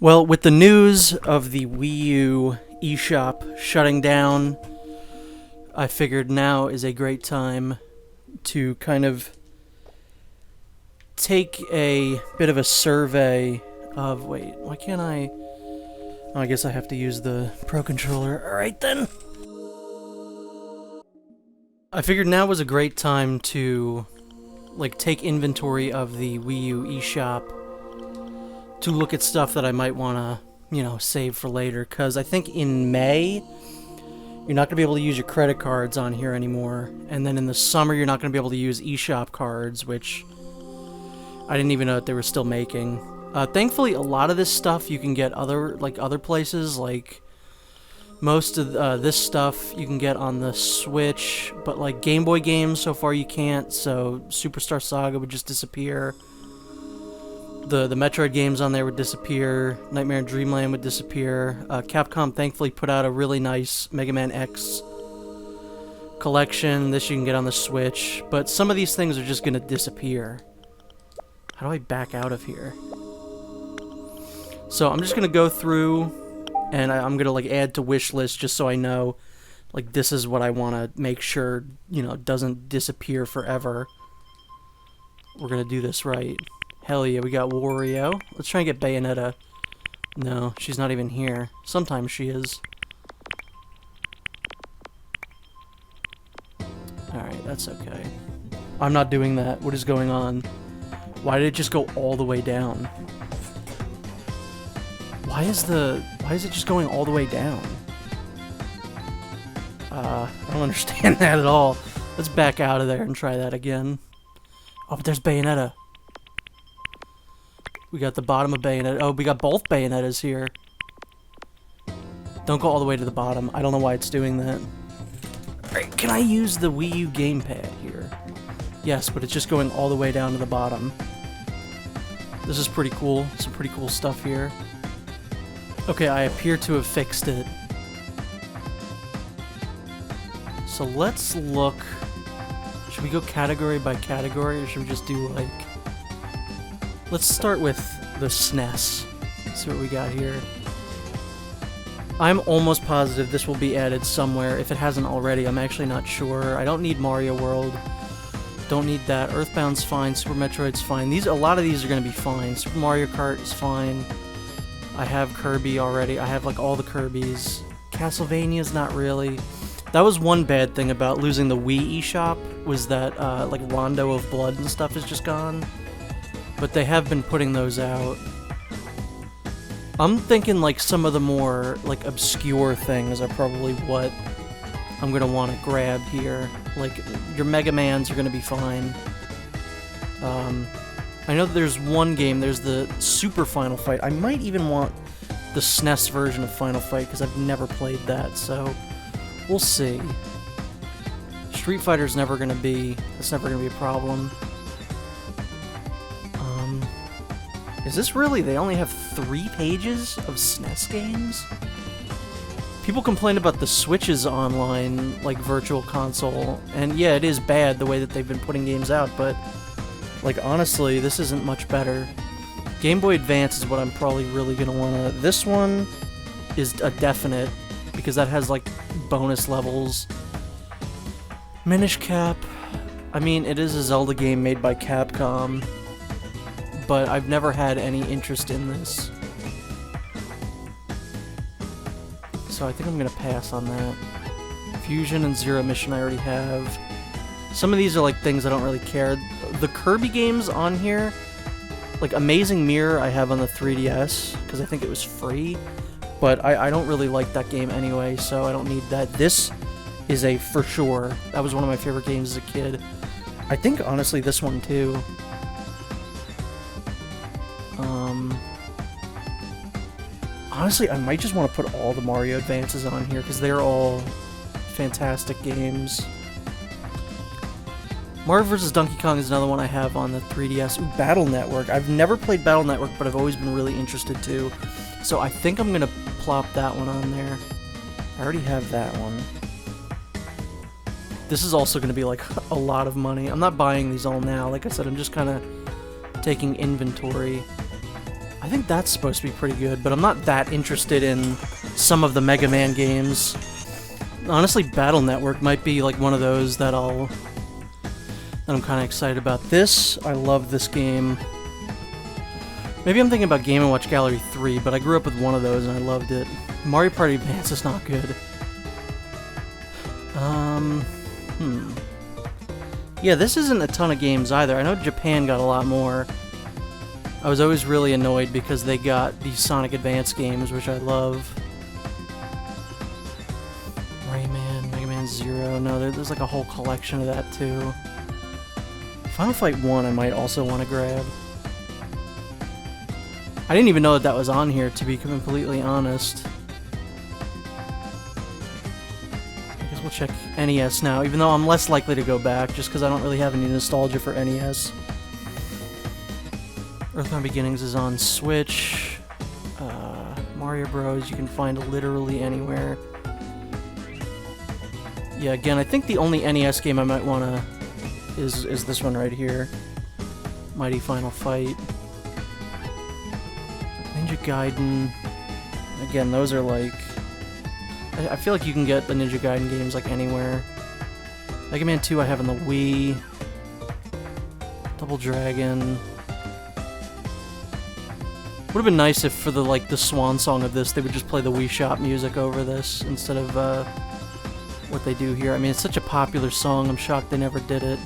Well, with the news of the Wii U eShop shutting down, I figured now is a great time to kind of take a bit of a survey of... Wait, why can't I... Oh, I guess I have to use the Pro Controller. Alright then! I figured now was a great time to, take inventory of the Wii U eShop to look at stuff that I might want to, save for later, because I think in May, you're not going to be able to use your credit cards on here anymore, and then in the summer, you're not going to be able to use eShop cards, which I didn't even know that they were still making. Thankfully, a lot of this stuff you can get other places, like most of this stuff you can get on the Switch, but Game Boy games, so far you can't, so Superstar Saga would just disappear. The Metroid games on there would disappear, Nightmare in Dreamland would disappear. Capcom thankfully put out a really nice Mega Man X collection. This you can get on the Switch, but some of these things are just going to disappear. How do I back out of here? So I'm just going to go through, and I'm going to add to wish list just so I know, this is what I want to make sure, doesn't disappear forever. We're going to do this right. Hell yeah, we got Wario. Let's try and get Bayonetta. No, she's not even here. Sometimes she is. Alright, that's okay. I'm not doing that. What is going on? Why did it just go all the way down? Why is it just going all the way down? I don't understand that at all. Let's back out of there and try that again. Oh, but there's Bayonetta. We got the bottom of Bayonetta. Oh, we got both Bayonettas here. Don't go all the way to the bottom. I don't know why it's doing that. Alright, can I use the Wii U gamepad here? Yes, but it's just going all the way down to the bottom. This is pretty cool. Some pretty cool stuff here. Okay, I appear to have fixed it. So let's look... Should we go category by category, or should we just do, Let's start with the SNES. See what we got here. I'm almost positive this will be added somewhere. If it hasn't already, I'm actually not sure. I don't need Mario World. Don't need that. Earthbound's fine. Super Metroid's fine. A lot of these are going to be fine. Super Mario Kart is fine. I have Kirby already. I have, all the Kirbys. Castlevania's not really. That was one bad thing about losing the Wii eShop, was that, Rondo of Blood and stuff is just gone. But they have been putting those out. I'm thinking some of the more obscure things are probably what I'm gonna want to grab here. Your Mega Mans are gonna be fine. I know that there's one game, there's the Super Final Fight. I might even want the SNES version of Final Fight because I've never played that, so we'll see. Street Fighter's never gonna be a problem. Is this really... They only have 3 pages of SNES games? People complain about the Switch's online, virtual console, and yeah, it is bad the way that they've been putting games out, but, honestly, this isn't much better. Game Boy Advance is what I'm probably really gonna wanna... This one is a definite, because that has, bonus levels. Minish Cap... I mean, it is a Zelda game made by Capcom, but I've never had any interest in this. So I think I'm gonna pass on that. Fusion and Zero Mission I already have. Some of these are things I don't really care. The Kirby games on here, Amazing Mirror I have on the 3DS, because I think it was free, but I don't really like that game anyway, so I don't need that. This is a for sure. That was one of my favorite games as a kid. I think, honestly, this one too. Honestly, I might just want to put all the Mario Advances on here, because they're all fantastic games. Mario vs. Donkey Kong is another one I have on the 3DS. Ooh, Battle Network. I've never played Battle Network, but I've always been really interested too. So I think I'm going to plop that one on there. I already have that one. This is also going to be a lot of money. I'm not buying these all now. Like I said, I'm just kind of taking inventory. I think that's supposed to be pretty good, but I'm not that interested in some of the Mega Man games. Honestly, Battle Network might be like one of those that I'm kind of excited about. This, I love this game. Maybe I'm thinking about Game & Watch Gallery 3, but I grew up with one of those and I loved it. Mario Party Advance is not good. Yeah, this isn't a ton of games either. I know Japan got a lot more. I was always really annoyed because they got these Sonic Advance games, which I love. Rayman, Mega Man Zero. No, there's like a whole collection of that too. Final Fight 1 I might also want to grab. I didn't even know that was on here, to be completely honest. I guess we'll check NES now, even though I'm less likely to go back, just because I don't really have any nostalgia for NES. Earthbound Beginnings is on Switch. Mario Bros. You can find literally anywhere. Yeah, again, I think the only NES game I might want to is this one right here. Mighty Final Fight. Ninja Gaiden. Again, those are like... I feel like you can get the Ninja Gaiden games like anywhere. Mega Man 2 I have on the Wii. Double Dragon. Would have been nice if for the swan song of this, they would just play the Wii Shop music over this instead of what they do here. I mean, it's such a popular song, I'm shocked they never did it.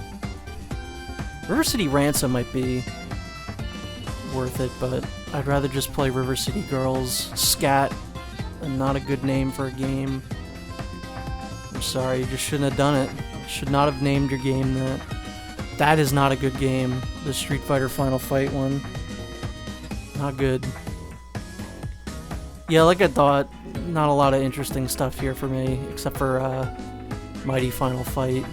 River City Ransom might be worth it, but I'd rather just play River City Girls. Scat, and not a good name for a game. I'm sorry, you just shouldn't have done it. Should not have named your game that. That is not a good game. The Street Fighter Final Fight one. Not good. Yeah, like I thought, not a lot of interesting stuff here for me, except for Mighty Final Fight,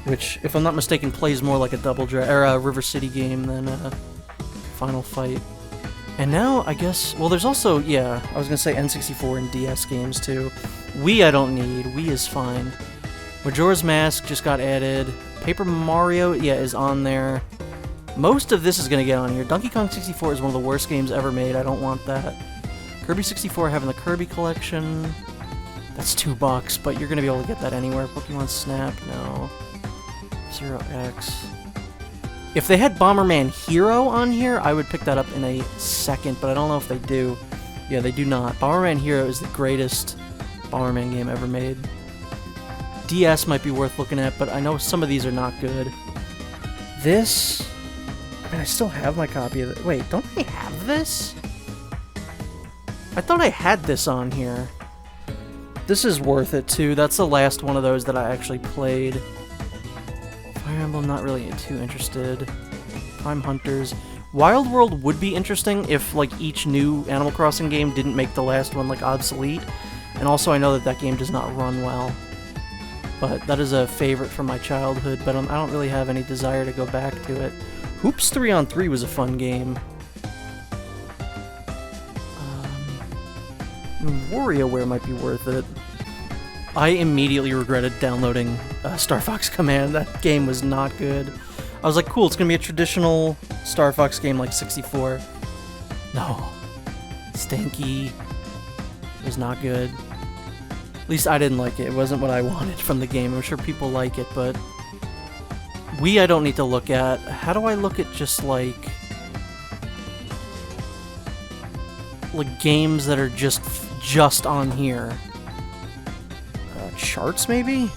which, if I'm not mistaken, plays more like a a River City game than Final Fight. And now, I guess, well, there's also, yeah, I was gonna say N64 and DS games too. Wii I don't need. Wii is fine. Majora's Mask just got added. Paper Mario, yeah, is on there. Most of this is going to get on here. Donkey Kong 64 is one of the worst games ever made. I don't want that. Kirby 64 having the Kirby collection. That's $2, but you're going to be able to get that anywhere. Pokemon Snap, no. Zero X. If they had Bomberman Hero on here, I would pick that up in a second, but I don't know if they do. Yeah, they do not. Bomberman Hero is the greatest Bomberman game ever made. DS might be worth looking at, but I know some of these are not good. This... I mean, I still have my copy of it. Wait, don't I have this? I thought I had this on here. This is worth it, too. That's the last one of those that I actually played. Fire Emblem, not really too interested. Prime Hunters. Wild World would be interesting if, like, each new Animal Crossing game didn't make the last one, like, obsolete. And also, I know that that game does not run well. But that is a favorite from my childhood, but I don't really have any desire to go back to it. Hoops 3-on-3 was a fun game. WarioWare might be worth it. I immediately regretted downloading Star Fox Command. That game was not good. I was like, cool, it's gonna be a traditional Star Fox game like 64. No. Stinky. It was not good. At least I didn't like it. It wasn't what I wanted from the game. I'm sure people like it, but... Wii I don't need to look at. How do I look at just like games that are just on here? Charts maybe?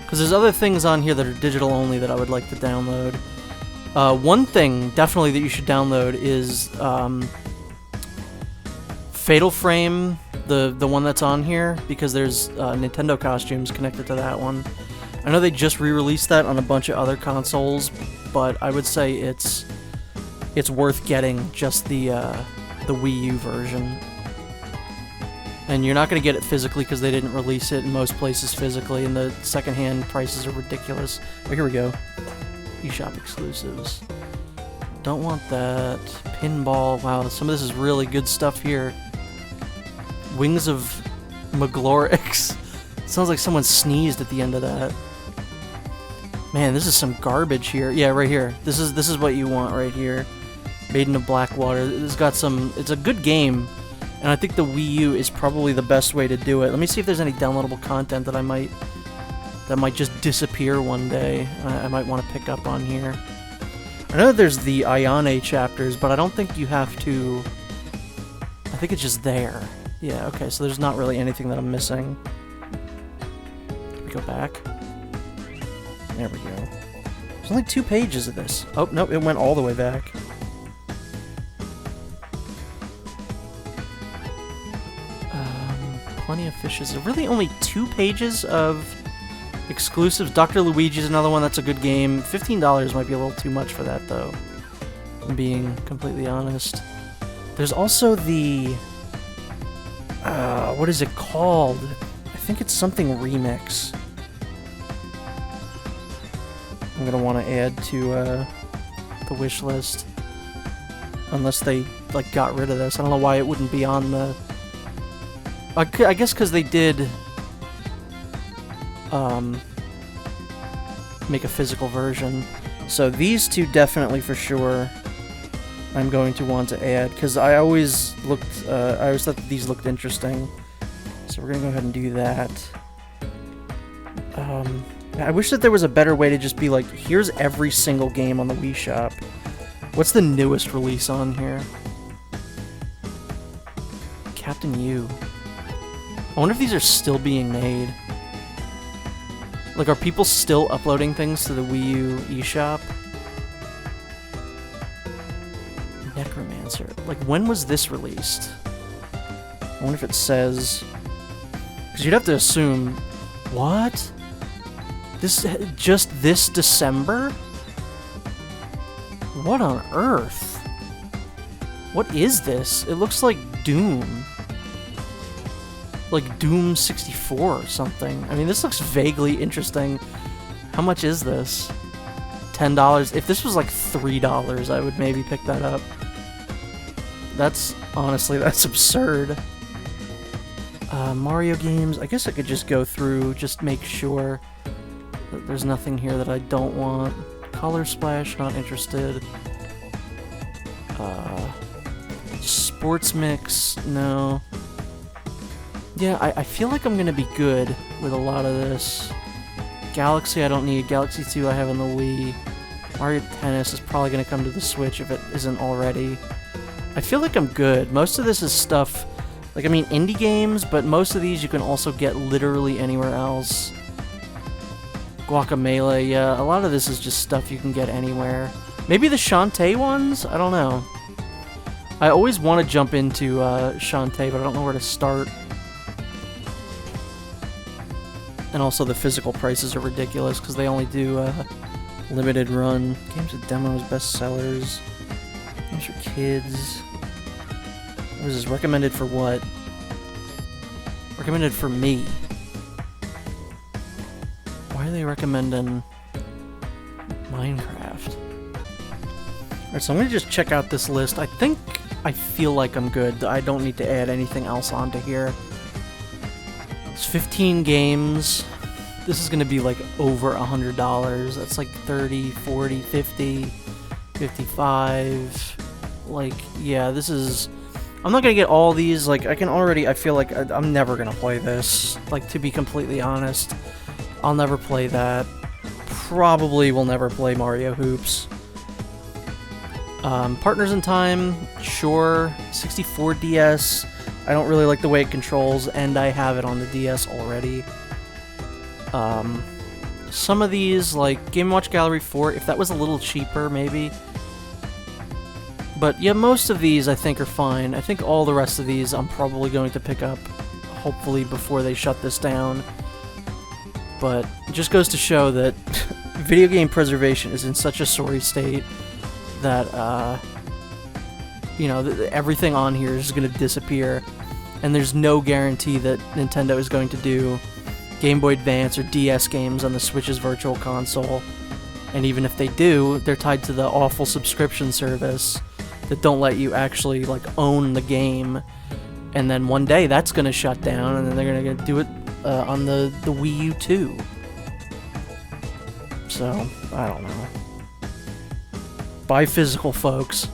Because there's other things on here that are digital only that I would like to download. One thing definitely that you should download is Fatal Frame, the one that's on here, because there's Nintendo costumes connected to that one. I know they just re-released that on a bunch of other consoles, but I would say it's worth getting just the Wii U version. And you're not going to get it physically because they didn't release it in most places physically, and the secondhand prices are ridiculous. Oh, here we go. eShop exclusives. Don't want that. Pinball. Wow, some of this is really good stuff here. Wings of Maglorix. Sounds like someone sneezed at the end of that. Man, this is some garbage here. Yeah, right here. This is what you want right here. Maiden of Blackwater. It's got some... It's a good game, and I think the Wii U is probably the best way to do it. Let me see if there's any downloadable content that might just disappear one day. I might want to pick up on here. I know there's the Ayane chapters, but I don't think you have to... I think it's just there. Yeah, okay, so there's not really anything that I'm missing. Can we go back? There we go. There's only 2 pages of this. Oh, nope, it went all the way back. Plenty of fishes. Really only 2 pages of exclusives. Dr. Luigi's another one that's a good game. $15 might be a little too much for that, though. I'm being completely honest. There's also the... what is it called? I think it's something remix. I'm gonna want to add to the wish list. Unless they, like, got rid of this. I don't know why it wouldn't be on the... I guess because they did make a physical version. So these 2 definitely for sure I'm going to want to add, because I always thought that these looked interesting. So we're going to go ahead and do that. I wish that there was a better way to just be like, here's every single game on the Wii Shop. What's the newest release on here? Captain U. I wonder if these are still being made. Like, are people still uploading things to the Wii U eShop? Necromancer. Like, when was this released? I wonder if it says... Because you'd have to assume... What? Just this December? What on earth? What is this? It looks like Doom. Like Doom 64 or something. I mean, this looks vaguely interesting. How much is this? $10. If this was like $3, I would maybe pick that up. Honestly, that's absurd. Mario games. I guess I could just go through, just make sure that there's nothing here that I don't want. Color Splash, not interested. Sports Mix, no. Yeah, I feel like I'm gonna be good with a lot of this. Galaxy I don't need. Galaxy 2 I have on the Wii. Mario Tennis is probably gonna come to the Switch if it isn't already. I feel like I'm good. Most of this is stuff, like, I mean, indie games, but most of these you can also get literally anywhere else. Guacamelee, yeah, a lot of this is just stuff you can get anywhere. Maybe the Shantae ones? I don't know. I always want to jump into Shantae, but I don't know where to start. And also the physical prices are ridiculous because they only do limited run. Games with demos, bestsellers. Games for kids. What is this? Recommended for what? Recommended for me. Why are they recommending Minecraft? Alright, so I'm going to just check out this list. I feel like I'm good. I don't need to add anything else onto here. It's 15 games. This is going to be like over $100. That's like 30, 40, 50, 55. Like, yeah, this is... I'm not going to get all these. Like, I feel like I'm never going to play this. Like, to be completely honest. I'll never play that. Probably will never play Mario Hoops. Partners in Time, sure. 64 DS. I don't really like the way it controls, and I have it on the DS already. Some of these, like Game & Watch Gallery 4, if that was a little cheaper, maybe. But yeah, most of these I think are fine. I think all the rest of these I'm probably going to pick up, hopefully before they shut this down. But it just goes to show that video game preservation is in such a sorry state that, you know, everything on here is going to disappear. And there's no guarantee that Nintendo is going to do Game Boy Advance or DS games on the Switch's Virtual Console. And even if they do, they're tied to the awful subscription service that don't let you actually, like, own the game. And then one day that's going to shut down, and then they're going to do it on the Wii U too. So, I don't know. Buy physical, folks.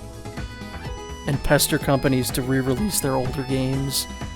and pester companies to re-release their older games.